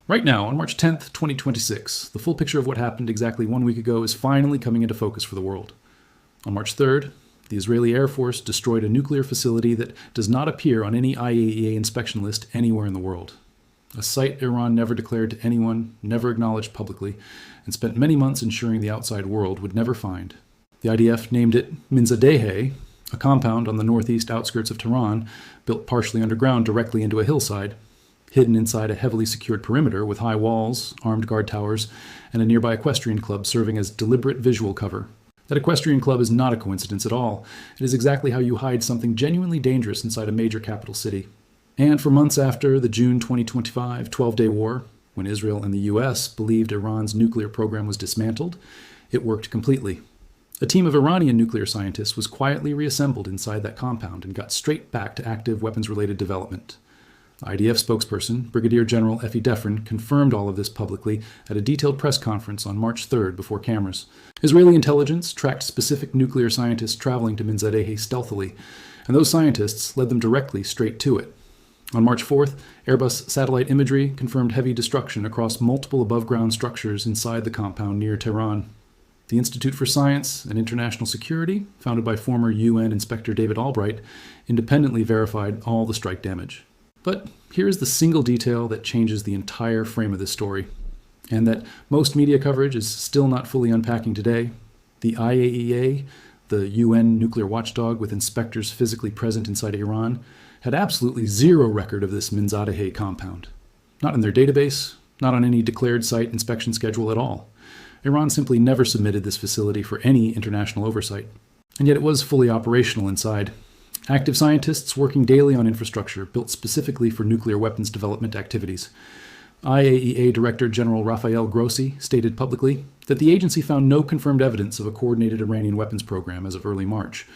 Right now, on March 10th, 2026, the full picture of what happened exactly 1 week ago is finally coming into focus for the world. On March 3rd, the Israeli Air Force destroyed a nuclear facility that does not appear on any IAEA inspection list anywhere in the world. A site Iran never declared to anyone, never acknowledged publicly, and spent many months ensuring the outside world would never find. The IDF named it Minzadehe, a compound on the northeast outskirts of Tehran, built partially underground directly into a hillside, hidden inside a heavily secured perimeter with high walls, armed guard towers, and a nearby equestrian club serving as deliberate visual cover. That equestrian club is not a coincidence at all. It is exactly how you hide something genuinely dangerous inside a major capital city. And for months after the June 2025 12-day war, when Israel and the US believed Iran's nuclear program was dismantled, it worked completely. A team of Iranian nuclear scientists was quietly reassembled inside that compound and got straight back to active weapons-related development. IDF spokesperson, Brigadier General Effie Defrin, confirmed all of this publicly at a detailed press conference on March 3rd before cameras. Israeli intelligence tracked specific nuclear scientists traveling to Minzadehe stealthily, and those scientists led them directly straight to it. On March 4th, Airbus satellite imagery confirmed heavy destruction across multiple above-ground structures inside the compound near Tehran. The Institute for Science and International Security, founded by former UN Inspector David Albright, independently verified all the strike damage. But here is the single detail that changes the entire frame of this story, and that most media coverage is still not fully unpacking today. The IAEA, the UN nuclear watchdog with inspectors physically present inside Iran, had absolutely zero record of this Minzadehe compound. Not in their database, not on any declared site inspection schedule at all. Iran simply never submitted this facility for any international oversight. And yet it was fully operational inside. Active scientists working daily on infrastructure built specifically for nuclear weapons development activities. IAEA Director General Rafael Grossi stated publicly that the agency found no confirmed evidence of a coordinated Iranian weapons program as of early March.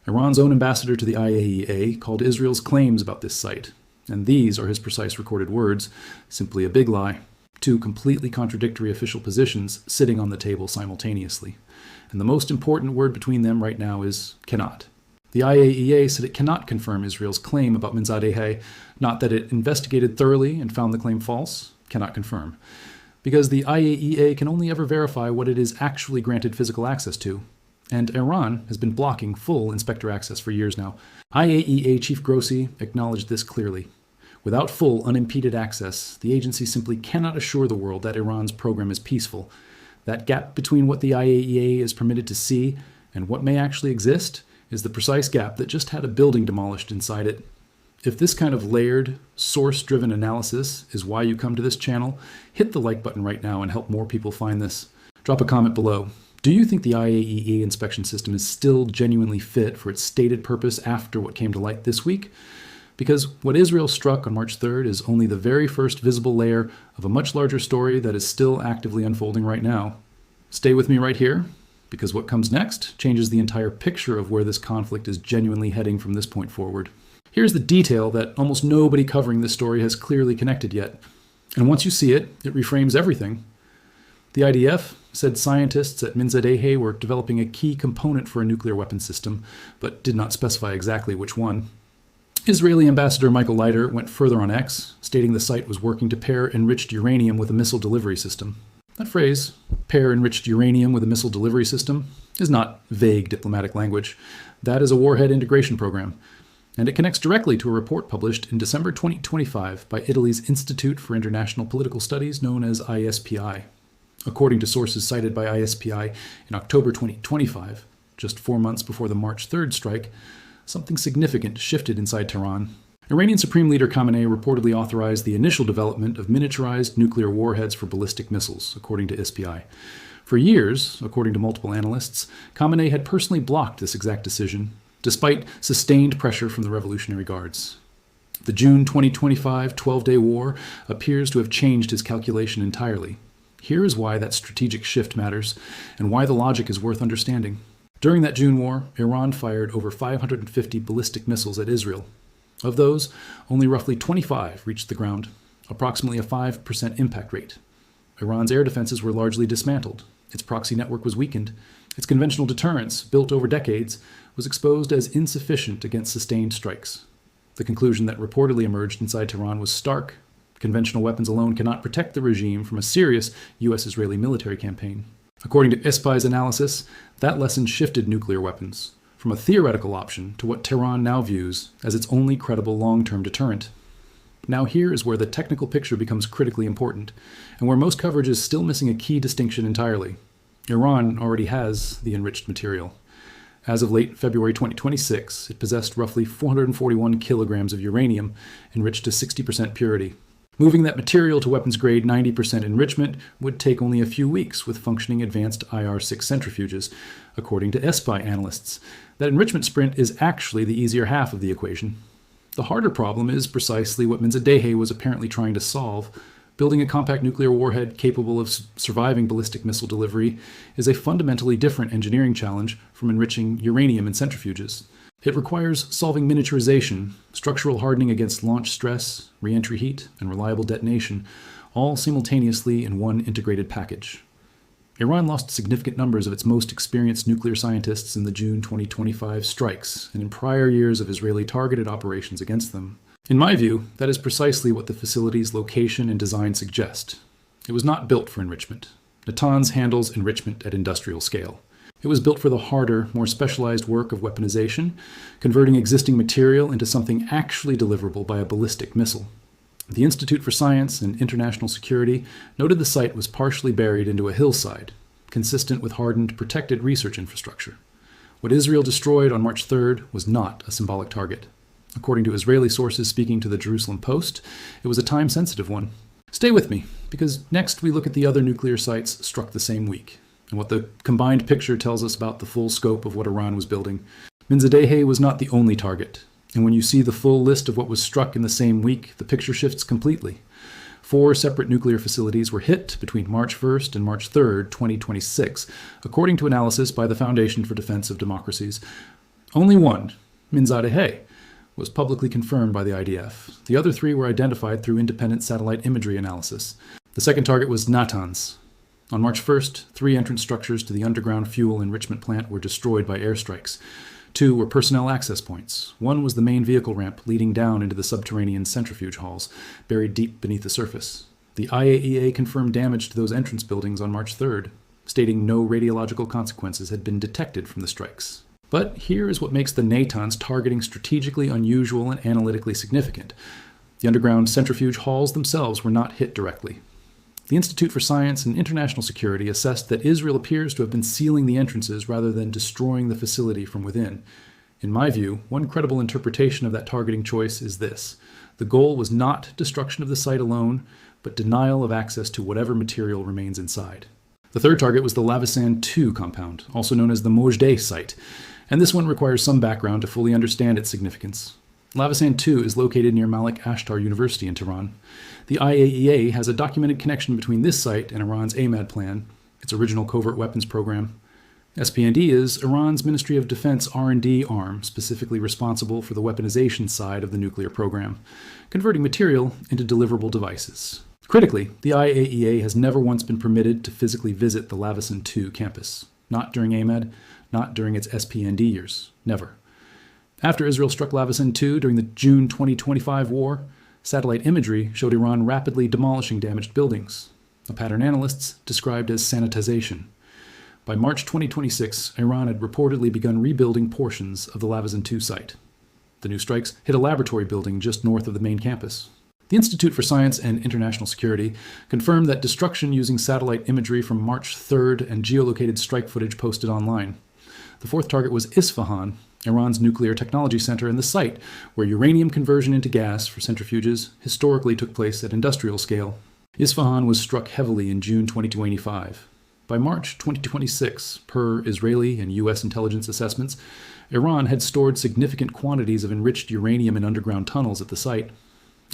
Iran's own ambassador to the IAEA called Israel's claims about this site, and these are his precise recorded words, simply a big lie. Two completely contradictory official positions sitting on the table simultaneously. And the most important word between them right now is cannot. The IAEA said it cannot confirm Israel's claim about Minzadehe, not that it investigated thoroughly and found the claim false, cannot confirm. Because the IAEA can only ever verify what it is actually granted physical access to. And Iran has been blocking full inspector access for years now. IAEA Chief Grossi acknowledged this clearly. Without full, unimpeded access, the agency simply cannot assure the world that Iran's program is peaceful. That gap between what the IAEA is permitted to see and what may actually exist is the precise gap that just had a building demolished inside it. If this kind of layered, source-driven analysis is why you come to this channel, hit the like button right now and help more people find this. Drop a comment below. Do you think the IAEA inspection system is still genuinely fit for its stated purpose after what came to light this week? Because what Israel struck on March 3rd is only the very first visible layer of a much larger story that is still actively unfolding right now. Stay with me right here, because what comes next changes the entire picture of where this conflict is genuinely heading from this point forward. Here's the detail that almost nobody covering this story has clearly connected yet. And once you see it, it reframes everything. The IDF said scientists at Minzadehe were developing a key component for a nuclear weapons system, but did not specify exactly which one. Israeli Ambassador Michael Leiter went further on X, stating the site was working to pair enriched uranium with a missile delivery system. That phrase, pair enriched uranium with a missile delivery system, is not vague diplomatic language. That is a warhead integration program, and it connects directly to a report published in December 2025 by Italy's Institute for International Political Studies, known as ISPI. According to sources cited by ISPI in October 2025, just 4 months before the March 3rd strike, something significant shifted inside Tehran. Iranian Supreme Leader Khamenei reportedly authorized the initial development of miniaturized nuclear warheads for ballistic missiles, according to ISPI. For years, according to multiple analysts, Khamenei had personally blocked this exact decision, despite sustained pressure from the Revolutionary Guards. The June 2025 12-day war appears to have changed his calculation entirely. Here is why that strategic shift matters, and why the logic is worth understanding. During that June war, Iran fired over 550 ballistic missiles at Israel. Of those, only roughly 25 reached the ground, approximately a 5% impact rate. Iran's air defenses were largely dismantled. Its proxy network was weakened. Its conventional deterrence, built over decades, was exposed as insufficient against sustained strikes. The conclusion that reportedly emerged inside Tehran was stark, Conventional weapons alone cannot protect the regime from a serious US-Israeli military campaign. According to ISPI's analysis, that lesson shifted nuclear weapons from a theoretical option to what Tehran now views as its only credible long-term deterrent. Now here is where the technical picture becomes critically important, and where most coverage is still missing a key distinction entirely. Iran already has the enriched material. As of late February 2026, it possessed roughly 441 kilograms of uranium, enriched to 60% purity. Moving that material to weapons-grade 90% enrichment would take only a few weeks with functioning advanced IR-6 centrifuges, according to ISPI analysts. That enrichment sprint is actually the easier half of the equation. The harder problem is precisely what Minzadehe was apparently trying to solve. Building a compact nuclear warhead capable of surviving ballistic missile delivery is a fundamentally different engineering challenge from enriching uranium in centrifuges. It requires solving miniaturization, structural hardening against launch stress, re-entry heat, and reliable detonation, all simultaneously in one integrated package. Iran lost significant numbers of its most experienced nuclear scientists in the June 2025 strikes and in prior years of Israeli targeted operations against them. In my view, that is precisely what the facility's location and design suggest. It was not built for enrichment. Natanz handles enrichment at industrial scale. It was built for the harder, more specialized work of weaponization, converting existing material into something actually deliverable by a ballistic missile. The Institute for Science and International Security noted the site was partially buried into a hillside, consistent with hardened, protected research infrastructure. What Israel destroyed on March 3rd was not a symbolic target. According to Israeli sources speaking to the Jerusalem Post, it was a time-sensitive one. Stay with me, because next we look at the other nuclear sites struck the same week, and what the combined picture tells us about the full scope of what Iran was building. Minzadehe was not the only target, and when you see the full list of what was struck in the same week, the picture shifts completely. 4 separate nuclear facilities were hit between March 1st and March 3rd, 2026, according to analysis by the Foundation for Defense of Democracies. Only one, Minzadehe, was publicly confirmed by the IDF. The other 3 were identified through independent satellite imagery analysis. The second target was Natanz. On March 1st, 3 entrance structures to the underground fuel enrichment plant were destroyed by airstrikes. 2 were personnel access points. 1 was the main vehicle ramp leading down into the subterranean centrifuge halls, buried deep beneath the surface. The IAEA confirmed damage to those entrance buildings on March 3rd, stating no radiological consequences had been detected from the strikes. But here is what makes the Natanz targeting strategically unusual and analytically significant. The underground centrifuge halls themselves were not hit directly. The Institute for Science and International Security assessed that Israel appears to have been sealing the entrances rather than destroying the facility from within. In my view, one credible interpretation of that targeting choice is this. The goal was not destruction of the site alone, but denial of access to whatever material remains inside. The third target was the Lavisan 2 compound, also known as the Mojdeh site, and this one requires some background to fully understand its significance. Lavisan 2 is located near Malik Ashtar University in Tehran. The IAEA has a documented connection between this site and Iran's AMAD plan, its original covert weapons program. SP&D is Iran's Ministry of Defense R&D arm, specifically responsible for the weaponization side of the nuclear program, converting material into deliverable devices. Critically, the IAEA has never once been permitted to physically visit the Lavisan 2 campus. Not during AMAD, not during its SP&D years. Never. After Israel struck Lavisan 2 during the June 2025 war, satellite imagery showed Iran rapidly demolishing damaged buildings, a pattern analysts described as sanitization. By March 2026, Iran had reportedly begun rebuilding portions of the Lavisan 2 site. The new strikes hit a laboratory building just north of the main campus. The Institute for Science and International Security confirmed that destruction using satellite imagery from March 3rd and geolocated strike footage posted online. The fourth target was Isfahan, Iran's nuclear technology center and the site where uranium conversion into gas for centrifuges historically took place at industrial scale. Isfahan was struck heavily in June 2025. By March 2026, per Israeli and U.S. intelligence assessments, Iran had stored significant quantities of enriched uranium in underground tunnels at the site.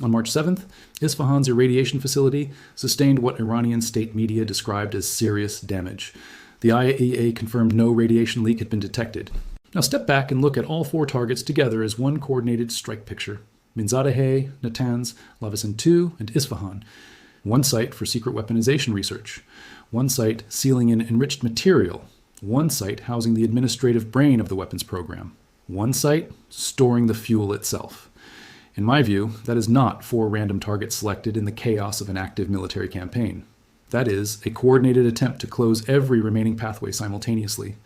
On March 7th, Isfahan's irradiation facility sustained what Iranian state media described as serious damage. The IAEA confirmed no radiation leak had been detected. Now step back and look at all 4 targets together as one coordinated strike picture. Minzadehe, Natanz, Lavisan 2, and Isfahan. One site for secret weaponization research. One site sealing in enriched material. One site housing the administrative brain of the weapons program. One site storing the fuel itself. In my view, that is not 4 random targets selected in the chaos of an active military campaign. That is a coordinated attempt to close every remaining pathway simultaneously.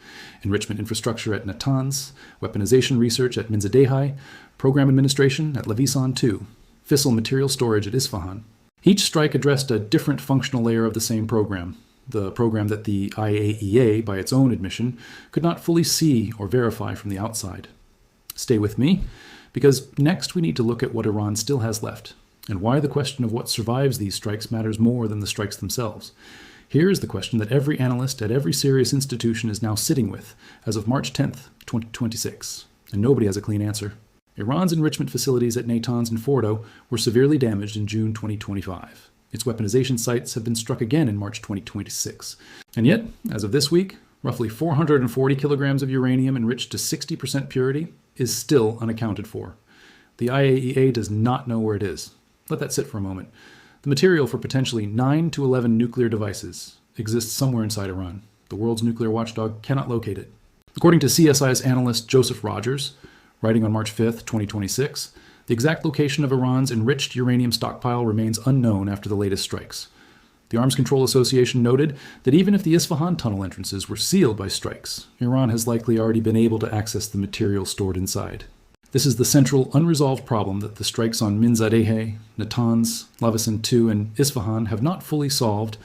Enrichment infrastructure at Natanz, weaponization research at Minzadehai, program administration at Levisan 2, fissile material storage at Isfahan. Each strike addressed a different functional layer of the same program, the program that the IAEA, by its own admission, could not fully see or verify from the outside. Stay with me, because next we need to look at what Iran still has left, and why the question of what survives these strikes matters more than the strikes themselves. Here is the question that every analyst at every serious institution is now sitting with as of March 10th, 2026, and nobody has a clean answer. Iran's enrichment facilities at Natanz and Fordo were severely damaged in June 2025. Its weaponization sites have been struck again in March 2026. And yet, as of this week, roughly 440 kilograms of uranium enriched to 60% purity is still unaccounted for. The IAEA does not know where it is. Let that sit for a moment. The material for potentially 9 to 11 nuclear devices exists somewhere inside Iran. The world's nuclear watchdog cannot locate it. According to CSI's analyst Joseph Rogers, writing on March 5th, 2026, the exact location of Iran's enriched uranium stockpile remains unknown after the latest strikes. The Arms Control Association noted that even if the Isfahan tunnel entrances were sealed by strikes, Iran has likely already been able to access the material stored inside. This is the central unresolved problem that the strikes on Minzadehai, Natanz, Levisan 2, and Isfahan have not fully solved,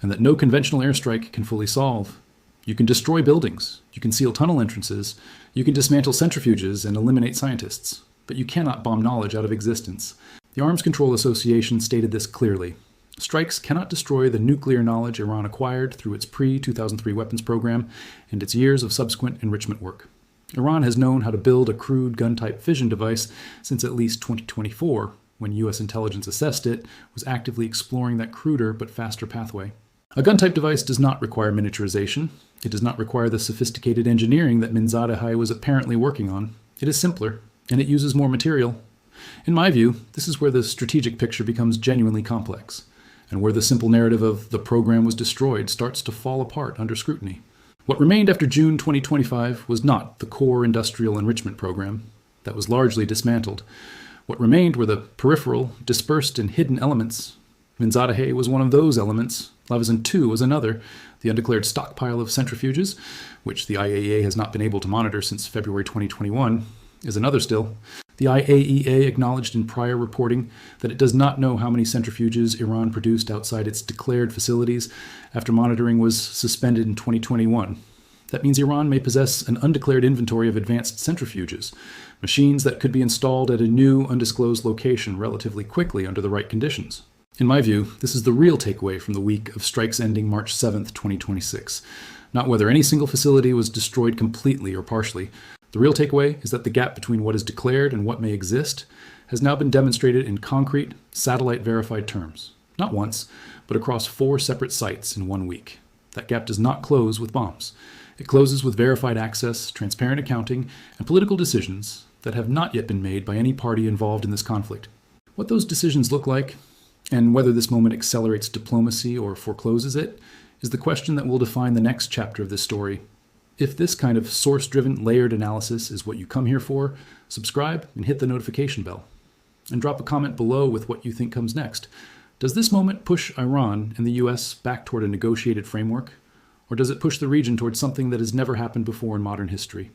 and that no conventional airstrike can fully solve. You can destroy buildings, you can seal tunnel entrances, you can dismantle centrifuges and eliminate scientists, but you cannot bomb knowledge out of existence. The Arms Control Association stated this clearly. Strikes cannot destroy the nuclear knowledge Iran acquired through its pre-2003 weapons program and its years of subsequent enrichment work. Iran has known how to build a crude gun-type fission device since at least 2024, when U.S. intelligence assessed it was actively exploring that cruder but faster pathway. A gun-type device does not require miniaturization. It does not require the sophisticated engineering that Minzadehai was apparently working on. It is simpler, and it uses more material. In my view, this is where the strategic picture becomes genuinely complex, and where the simple narrative of the program was destroyed starts to fall apart under scrutiny. What remained after June 2025 was not the core industrial enrichment program. That was largely dismantled. What remained were the peripheral, dispersed, and hidden elements. Minzadehai was one of those elements. Levisan 2 was another. The undeclared stockpile of centrifuges, which the IAEA has not been able to monitor since February 2021, is another still. The IAEA acknowledged in prior reporting that it does not know how many centrifuges Iran produced outside its declared facilities after monitoring was suspended in 2021. That means Iran may possess an undeclared inventory of advanced centrifuges, machines that could be installed at a new, undisclosed location relatively quickly under the right conditions. In my view, this is the real takeaway from the week of strikes ending March 7th, 2026. Not whether any single facility was destroyed completely or partially. The real takeaway is that the gap between what is declared and what may exist has now been demonstrated in concrete, satellite-verified terms. Not once, but across 4 separate sites in 1 week. That gap does not close with bombs. It closes with verified access, transparent accounting, and political decisions that have not yet been made by any party involved in this conflict. What those decisions look like, and whether this moment accelerates diplomacy or forecloses it, is the question that will define the next chapter of this story. If this kind of source-driven, layered analysis is what you come here for, subscribe and hit the notification bell. And drop a comment below with what you think comes next. Does this moment push Iran and the US back toward a negotiated framework? Or does it push the region towards something that has never happened before in modern history?